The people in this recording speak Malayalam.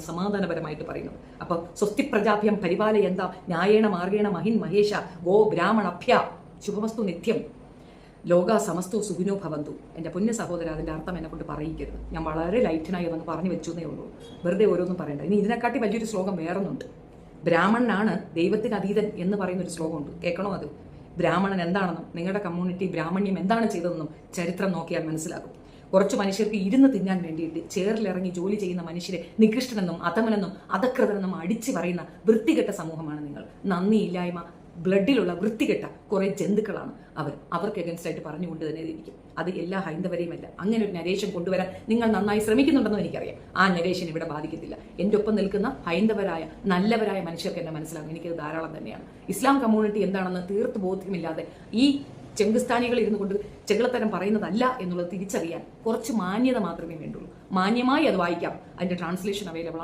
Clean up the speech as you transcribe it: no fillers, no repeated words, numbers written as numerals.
സമാധാനപരമായിട്ട് പറയുന്നു. അപ്പൊ സ്വസ്തി പ്രജാഭ്യം പരിപാലയന്ത ന്യായേണ മാർഗേണ മഹിൻ മഹേഷ ഗോ ബ്രാഹ്മണഭ്യ ശുഭമസ്തു നിത്യം ലോക സമസ്തു സുഖിനോ ഭവന്തു. എൻ്റെ പുണ്യ സഹോദര, അതിൻ്റെ അർത്ഥം എന്നെ കൊണ്ട് പറയിക്കരുത്. ഞാൻ വളരെ ലൈറ്റിനായി ഒന്ന് പറഞ്ഞു വെച്ചേ ഉള്ളൂ, വെറുതെ ഓരോന്നും പറയണ്ട. ഇനി ഇതിനെക്കാട്ടി വലിയൊരു ശ്ലോകം വേറൊന്നുണ്ട്. ബ്രാഹ്മണനാണ് ദൈവത്തിന് അതീതൻ എന്ന് പറയുന്നൊരു ശ്ലോകമുണ്ട്. കേൾക്കണോ അത്? ബ്രാഹ്മണൻ എന്താണെന്നും നിങ്ങളുടെ കമ്മ്യൂണിറ്റി ബ്രാഹ്മണ്യം എന്താണ് ചെയ്തതെന്നും ചരിത്രം നോക്കിയാൽ മനസ്സിലാകും. കുറച്ച് മനുഷ്യർക്ക് ഇരുന്ന് തിന്നാൻ വേണ്ടിയിട്ട് ചേറിലിറങ്ങി ജോലി ചെയ്യുന്ന മനുഷ്യരെ നികൃഷ്ടനെന്നും അധമനെന്നും അധകൃതനെന്നും അടിച്ചു പറയുന്ന വൃത്തികെട്ട സമൂഹമാണ് നിങ്ങൾ. നന്ദിയില്ലായ്മ ബ്ലഡിലുള്ള വൃത്തികെട്ട കുറെ ജന്തുക്കളാണ് അവർക്ക് എഗൻസ്റ്റ് ആയിട്ട് പറഞ്ഞുകൊണ്ട് തന്നെ ഇരിക്കും. അത് എല്ലാ ഹൈന്ദവരെയും അല്ല. അങ്ങനെ ഒരു നരേഷൻ കൊണ്ടുവരാൻ നിങ്ങൾ നന്നായി ശ്രമിക്കുന്നുണ്ടെന്നും എനിക്കറിയാം. ആ നരേഷൻ ഇവിടെ ബാധിക്കത്തില്ല. എൻ്റെ ഒപ്പം നിൽക്കുന്ന ഹൈന്ദവരായ നല്ലവരായ മനുഷ്യർക്ക് എന്നെ മനസ്സിലാകും. എനിക്കത് ധാരാളം തന്നെയാണ്. ഇസ്ലാം കമ്മ്യൂണിറ്റി എന്താണെന്ന് തീർത്ത് ബോധ്യമില്ലാതെ ഈ ചെങ്കുസ്ഥാനികൾ ഇരുന്നു കൊണ്ട് ചെകളത്തരം പറയുന്നതല്ല എന്നുള്ളത് തിരിച്ചറിയാൻ കുറച്ച് മാന്യത മാത്രമേ വേണ്ടുള്ളൂ. മാന്യമായി അത് വായിക്കാം. അതിന്റെ ട്രാൻസ്ലേഷൻ അവൈലബിൾ ആണ്.